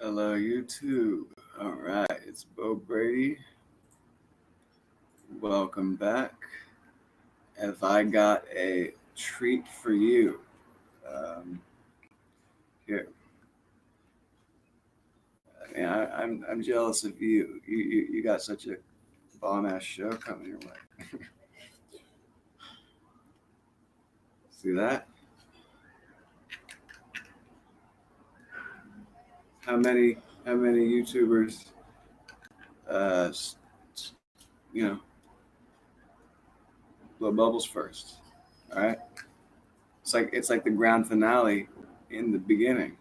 Hello, YouTube. All right, it's Bo Brady. Welcome back. Have I got a treat for you? Here, I'm jealous of you. You got such a bomb ass show coming your way. See that? How many YouTubers, uh, you know, blow bubbles first? All right. It's like the grand finale in the beginning.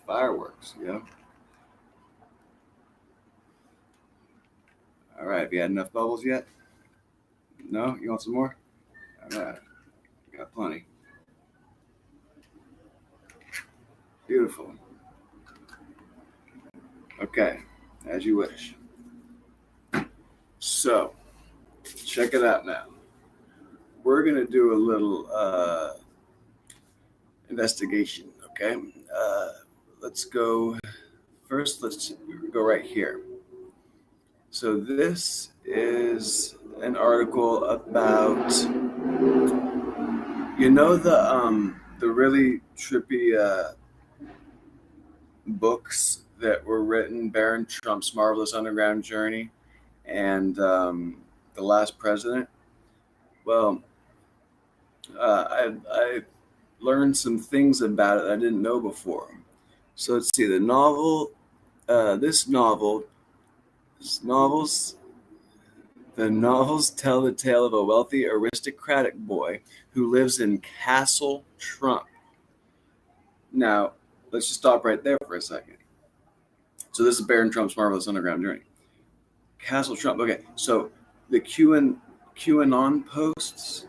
Fireworks. All right. Have you had enough bubbles yet? No. You want some more? All right. Got plenty. Beautiful. Okay. As you wish. So, check it out now. We're going to do a little investigation, okay? Let's go. First, let's go right here. So, this is an article about, the really trippy books that were written, Barron Trump's Marvelous Underground Journey and The Last President. Well, I learned some things about it I didn't know before. So let's see. The novel, the novels tell the tale of a wealthy aristocratic boy who lives in Castle Trump. Now, let's just stop right there for a second. So this is Barron Trump's Marvelous Underground Journey. Castle Trump. Okay, so the QAnon posts,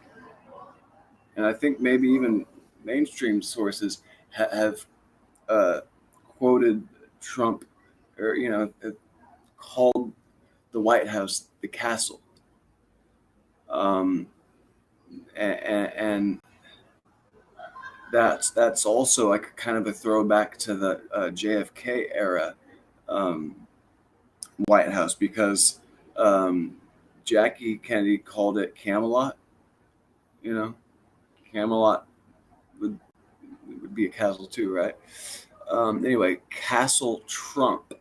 and I think maybe even mainstream sources have quoted Trump, or called the White House the castle, and that's also like kind of a throwback to the JFK era White House, because Jackie Kennedy called it Camelot. Camelot would be a castle too, right? Anyway, Castle Trump.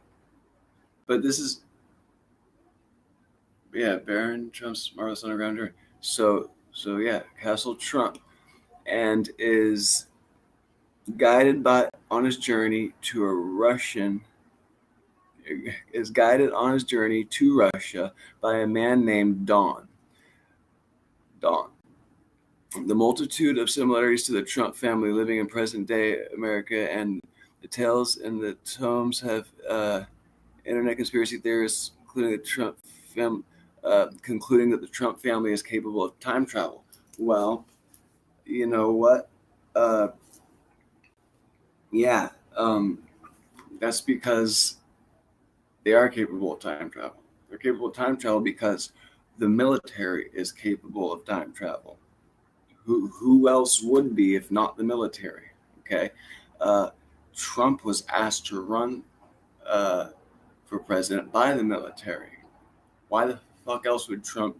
But this is, Barron Trump's Marvelous Underground Journey. So yeah, Castle Trump, and is guided on his journey to Russia by a man named Don. The multitude of similarities to the Trump family living in present-day America, and the tales in the tomes have internet conspiracy theorists, concluding that the Trump family is capable of time travel. Well, you know what? That's because they are capable of time travel. They're capable of time travel because the military is capable of time travel. Who else would be if not the military? Okay, Trump was asked to run for president by the military. Why the fuck else would Trump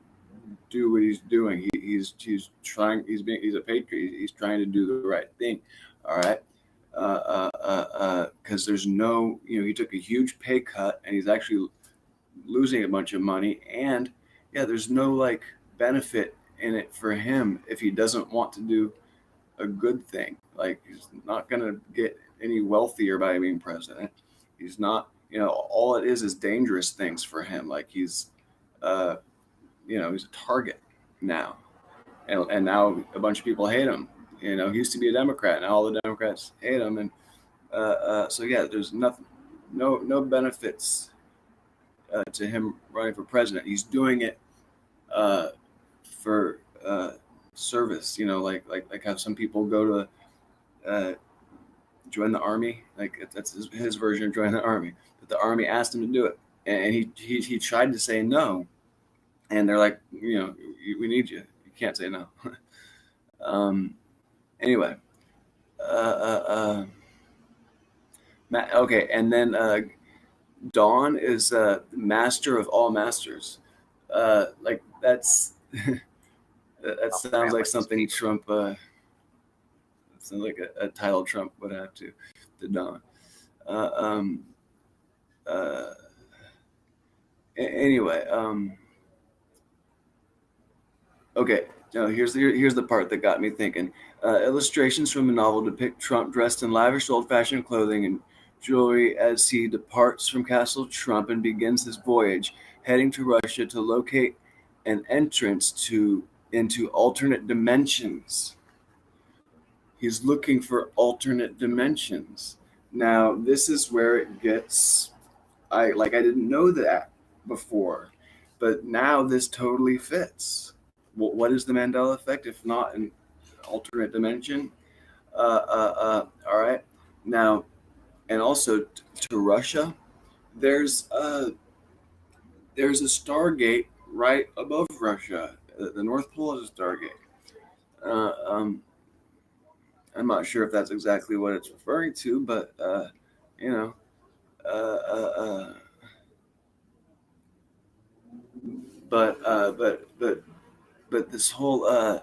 do what he's doing? He's trying. He's a patriot. He's trying to do the right thing. All right. Because there's no, he took a huge pay cut and he's actually losing a bunch of money, and there's no like benefit in it for him if he doesn't want to do a good thing. Like, he's not gonna get any wealthier by being president. He's not, all it is dangerous things for him. Like, he's he's a target now, and now a bunch of people hate him. He used to be a Democrat, and all the Democrats hate him, and there's no benefits to him running for president. He's doing it for service. Like how some people go to join the army. Like, that's his version of joining the army. But the army asked him to do it, and he tried to say no, and they're like, we need you. You can't say no. Anyway, Okay, and then Dawn is master of all masters. Like that's that sounds like something Trump. Sounds like a title Trump would have to Dawn. Uh, um, uh, anyway, okay. Now here's the part that got me thinking. Illustrations from the novel depict Trump dressed in lavish, old-fashioned clothing and jewelry as he departs from Castle Trump and begins his voyage, heading to Russia to locate an entrance to into alternate dimensions. He's looking for alternate dimensions. Now, this is where it gets I didn't know that before, but now this totally fits. What is the Mandela effect if not an alternate dimension? All right. Now, and also to Russia, there's a there's a Stargate right above Russia. The North Pole is a Stargate. Uh, um, I'm not sure if that's exactly what it's referring to, but you know, uh, uh, uh, but this whole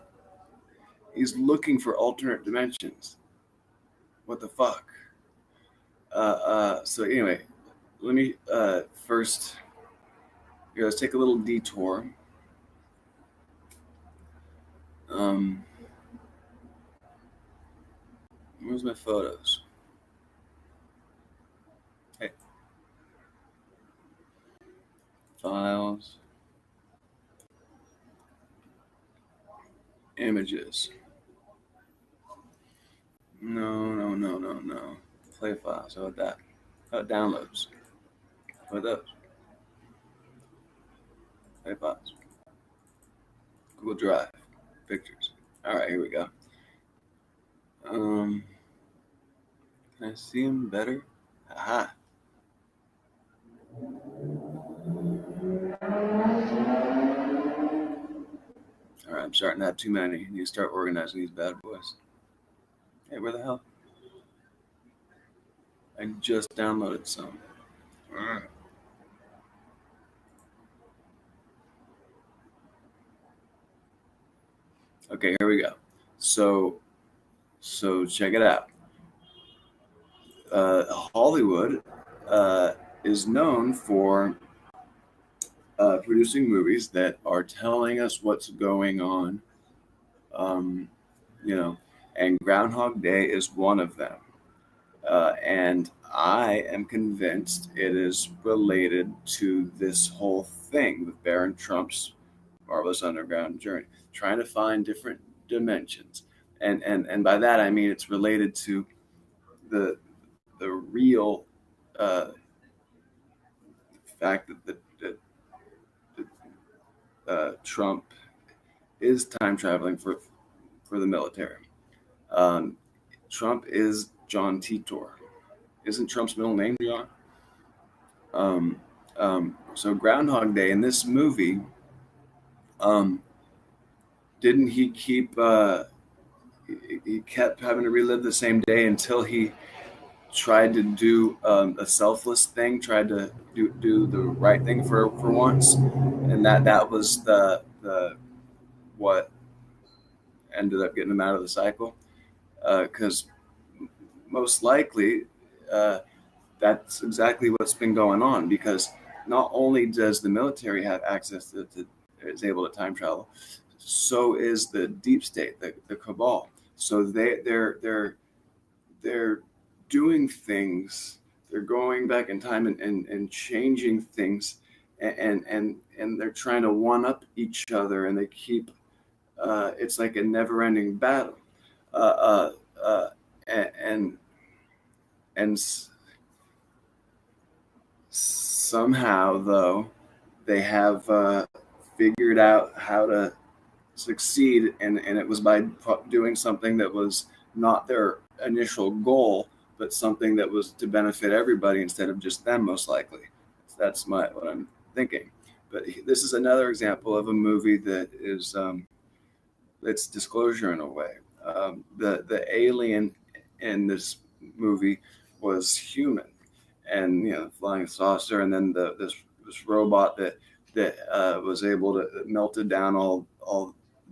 he's looking for alternate dimensions. What the fuck? So anyway, let me first. Here, let's take a little detour. Um, where's my photos? Hey, files, images. No. Play files. How about that? How about downloads? How about those? Play files. Google Drive. Pictures. All right, here we go. Um, can I see them better? Aha. All right, I'm starting to have too many. I need to start organizing these bad boys. Hey, where the hell? I just downloaded some. Okay, here we go. So, so check it out. Hollywood uh, is known for producing movies that are telling us what's going on. Um, you know, and Groundhog Day is one of them. And I am convinced it is related to this whole thing with Baron Trump's Marvelous Underground Journey, trying to find different dimensions. And by that I mean it's related to the the real uh, fact that Trump is time traveling for the military. Um, Trump is John Titor. Isn't Trump's middle name John? Um, so Groundhog Day in this movie, um, didn't he keep? He kept having to relive the same day until he tried to do a selfless thing, tried to do the right thing for once, and that was the what ended up getting him out of the cycle. Because most likely, uh, that's exactly what's been going on. Because not only does the military have access to is able to time travel, so is the deep state, the cabal. So they're doing things. They're going back in time and changing things, and they're trying to one up each other, and they keep. It's like a never-ending battle, uh, uh, uh, and and somehow though they have figured out how to succeed, and it was by doing something that was not their initial goal, but something that was to benefit everybody instead of just them, most likely. That's what I'm thinking. But this is another example of a movie that is it's disclosure in a way. The alien in this movie was human, and the flying saucer, and then this robot that was able to melted down all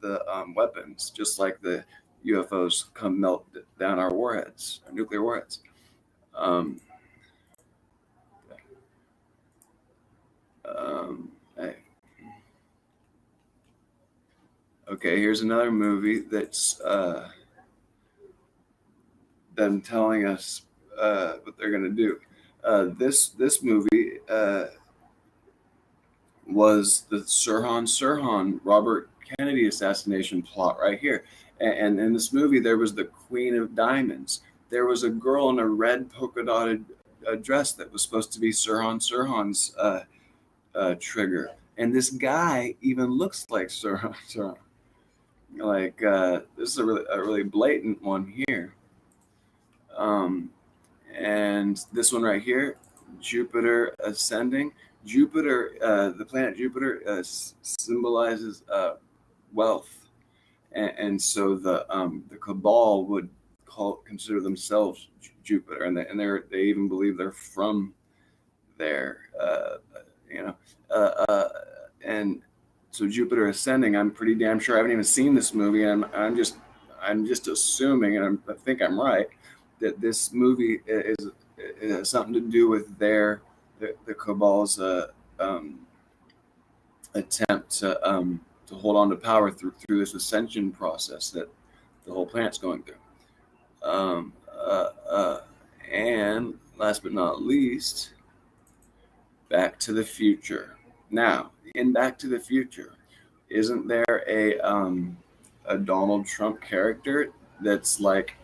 the weapons, just like the UFOs come melt down our warheads, our nuclear warheads. Um, hey. Okay, here's another movie that's them telling us what they're going to do. This movie was the Sirhan Robert Kennedy assassination plot right here. And in this movie, there was the Queen of Diamonds. There was a girl in a red polka dotted dress that was supposed to be Sirhan's trigger. And this guy even looks like Sirhan. Like this is a really blatant one here. And this one right here, Jupiter ascending. Jupiter, the planet Jupiter, symbolizes wealth, and so the cabal would consider themselves Jupiter, and they even believe they're from there. And so Jupiter ascending. I'm pretty damn sure I haven't even seen this movie, and I'm just assuming, and I think I'm right, that this movie it has something to do with the cabal's attempt to hold on to power through this ascension process that the whole planet's going through. And last but not least, Back to the Future. Now, in Back to the Future, isn't there a Donald Trump character that's like,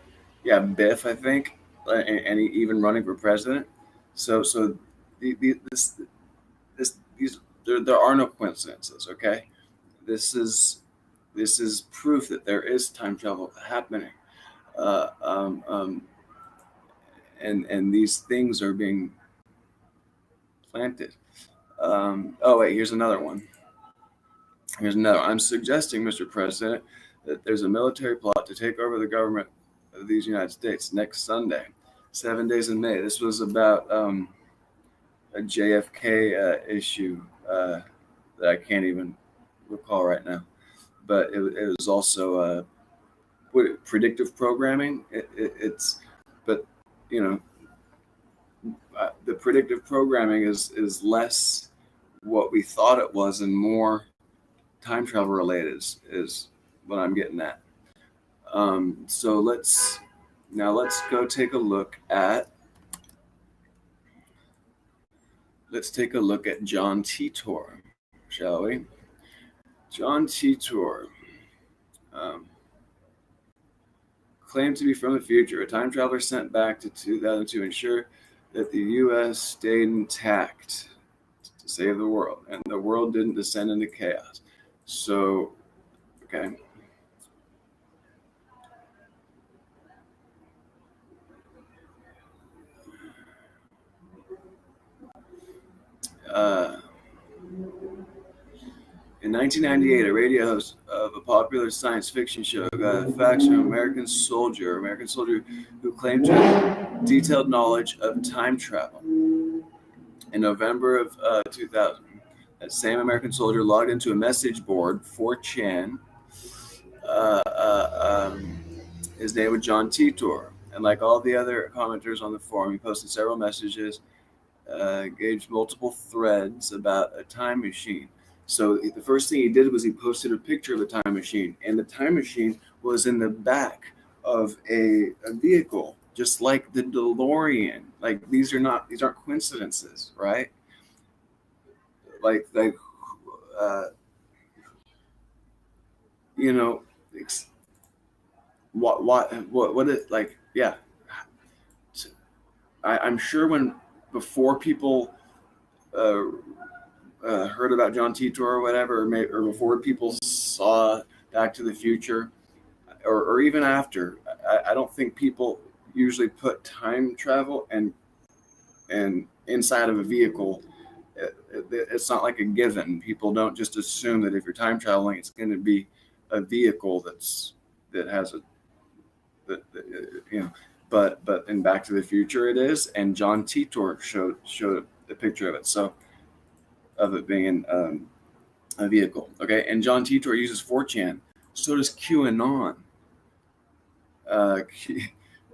yeah, Biff, I think, and he even running for president? So there are no coincidences. Okay, this is proof that there is time travel happening, and these things are being planted. Oh wait, here's another one. I'm suggesting, Mr. President, that there's a military plot to take over the government of these United States next Sunday, 7 days in May. This was about a JFK issue that I can't even recall right now, but it was also predictive programming. But the predictive programming is less what we thought it was and more time travel related is what I'm getting at. So let's go take a look at John Titor, shall we? John Titor claimed to be from the future, a time traveler sent back to 2002 to ensure that the U.S. stayed intact to save the world, and the world didn't descend into chaos. So, okay. In 1998, a radio host of a popular science fiction show got a fax from an American soldier who claimed to have detailed knowledge of time travel. In November of 2000, that same American soldier logged into a message board, 4chan. His name was John Titor, and like all the other commenters on the forum, he posted several messages, engaged multiple threads about a time machine. So the first thing he did was he posted a picture of a time machine, and the time machine was in the back of a vehicle, just like the DeLorean. Like these aren't coincidences, right? Like what it like? Yeah, I'm sure before people heard about John Titor or whatever, or before people saw Back to the Future, or even after, I don't think people usually put time travel and inside of a vehicle. It's not like a given. People don't just assume that if you're time traveling, it's going to be a vehicle that has but in Back to the Future it is, and John Titor showed a picture of it, so of it being in a vehicle. Okay, and John Titor uses 4chan. So does QAnon. Uh,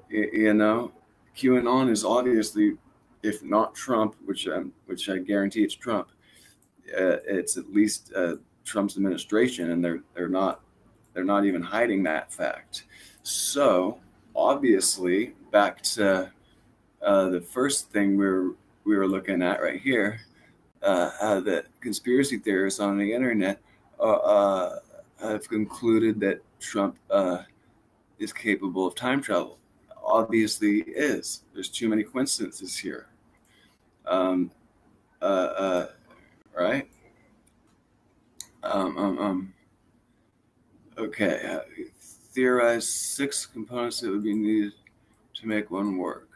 you know, QAnon is obviously, if not Trump, which I guarantee it's Trump, it's at least Trump's administration, and they're not even hiding that fact. So obviously, back to the first thing we were looking at right here, the conspiracy theorists on the internet have concluded that Trump is capable of time travel. Obviously, is. There's too many coincidences here. Um, uh, uh, right? Um, um, um, okay. Theorize 6 components that would be needed to make one work.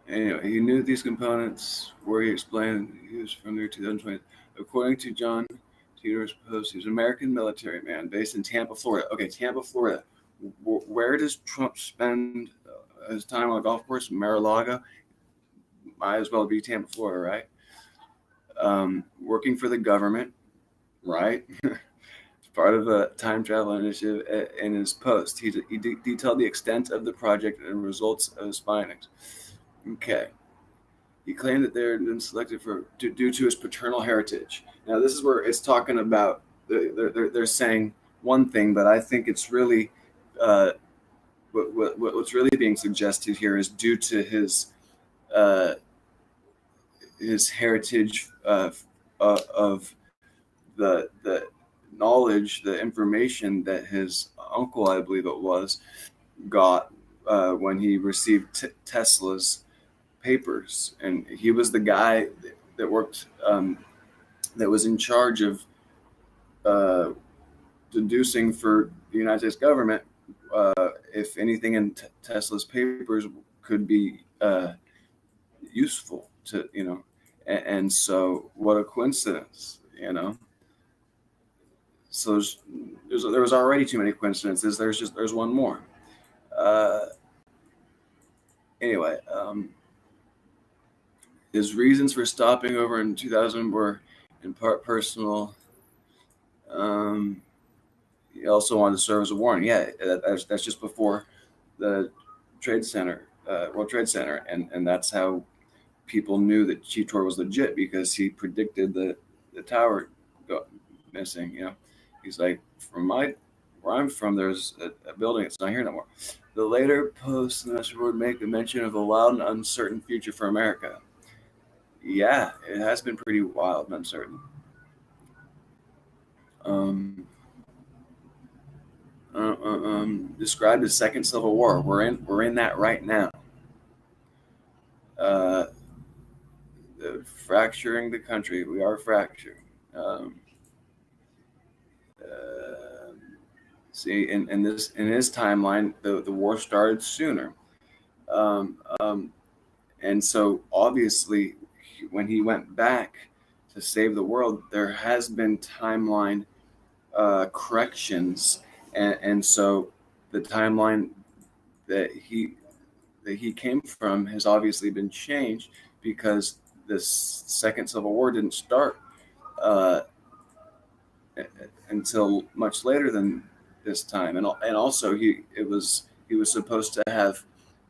Anyway, he knew these components where he explained he was from the year 2020. According to John Titor's post, he was an American military man based in Tampa, Florida. Okay, Tampa, Florida. Where does Trump spend his time on a golf course? Mar-a-Lago? Might as well be Tampa, Florida, right? Working for the government, right? Part of a time travel initiative. In his post, he detailed the extent of the project and results of his findings. Okay. He claimed that they had been selected due to his paternal heritage. Now, this is where it's talking about, they're saying one thing, but I think it's really, what's really being suggested here is due to his heritage of the knowledge, the information that his uncle, I believe it was, got when he received Tesla's papers, and he was the guy that worked, that was in charge of deducing for the United States government if anything in Tesla's papers could be useful to, and so what a coincidence, so there was already too many coincidences. There's one more. Anyway, his reasons for stopping over in 2000 were in part personal. He also wanted to serve as a warning. Yeah, that's just before the Trade Center, World Trade Center, and that's how people knew that Titor was legit, because he predicted the tower missing. He's like, where I'm from, there's a building that's not here no more. The later post in the message board make a mention of a wild and uncertain future for America. Yeah, it has been pretty wild and uncertain. Described the Second Civil War. We're in that right now. Fracturing the country. We are fractured. See, in his timeline, the war started sooner, and so obviously, when he went back to save the world, there has been timeline corrections, and so the timeline that he came from has obviously been changed, because this Second Civil War didn't start until much later than this time, and also he was supposed to have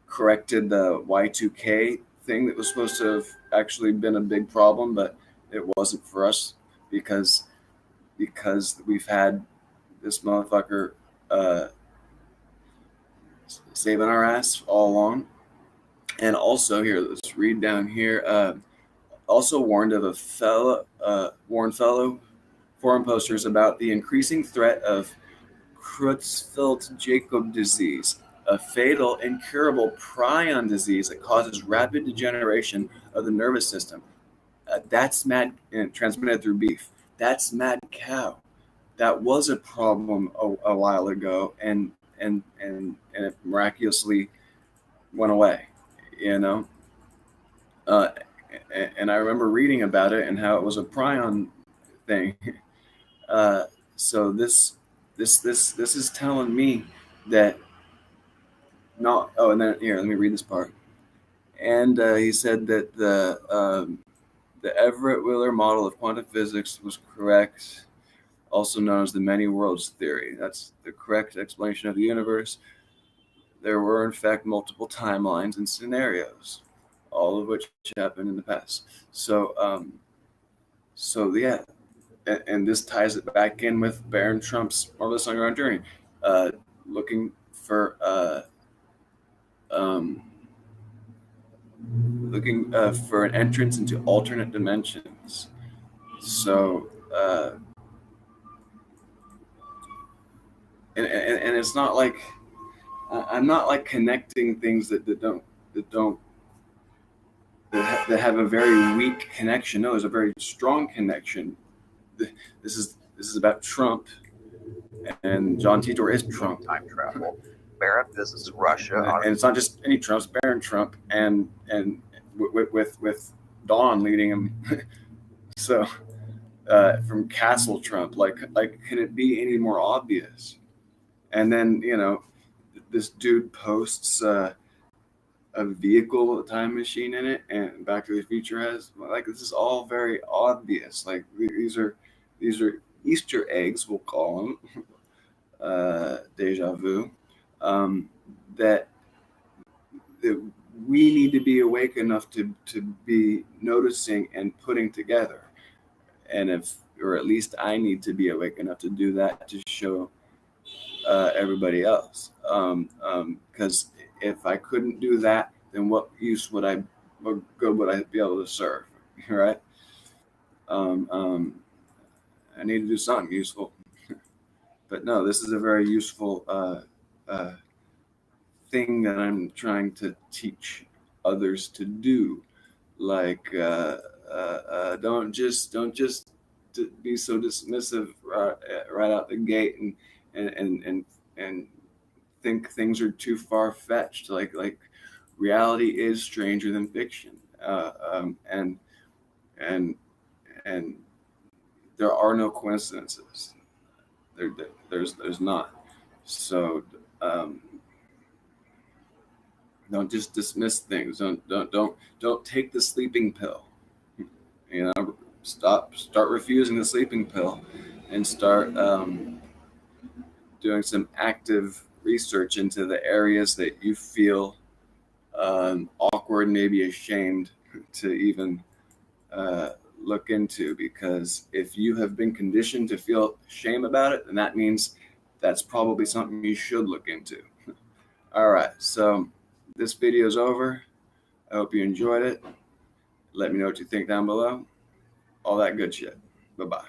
corrected the Y2K thing that was supposed to have actually been a big problem, but it wasn't for us, because we've had this motherfucker saving our ass all along. And also here, let's read down here. Also warned fellow foreign posters about the increasing threat of Creutzfeldt-Jakob disease, a fatal, incurable prion disease that causes rapid degeneration of the nervous system. That's mad, transmitted through beef. That's mad cow. That was a problem a while ago, and it miraculously went away. And I remember reading about it and how it was a prion thing. So this is telling me that no. Oh, and then here, let me read this part. And he said that the Everett Wheeler model of quantum physics was correct, also known as the many worlds theory. That's the correct explanation of the universe. There were, in fact, multiple timelines and scenarios, all of which happened in the past. So yeah, and this ties it back in with Baron Trump's Marvelous Underground Journey, looking for um, for an entrance into alternate dimensions. So, and it's not like I'm not like connecting things that don't that have a very weak connection. No, there's a very strong connection. This is about Trump, and John Titor is Trump. Time travel. Barron visits Russia, and it's not just any Trump, it's Baron Trump, and with Dawn leading him. So from Castle Trump, like can it be any more obvious? And then this dude posts a vehicle with a time machine in it, and Back to the Future has, like, this is all very obvious. Like these are Easter eggs, we'll call them, deja vu, that we need to be awake enough to be noticing and putting together. And or at least I need to be awake enough to do that, to show everybody else. Because if I couldn't do that, then what use would what good would I be able to serve, right? I need to do something useful. But no, this is a very useful thing that I'm trying to teach others to do. Like, don't just be so dismissive right out the gate, and think things are too far fetched. Like reality is stranger than fiction, and there are no coincidences. There's not. So don't just dismiss things. Don't take the sleeping pill. Start refusing the sleeping pill, and start doing some active research into the areas that you feel awkward, maybe ashamed to even look into. Because if you have been conditioned to feel shame about it, then that means that's probably something you should look into. All right, so this video is over. I hope you enjoyed it. Let me know what you think down below. All that good shit. Bye-bye.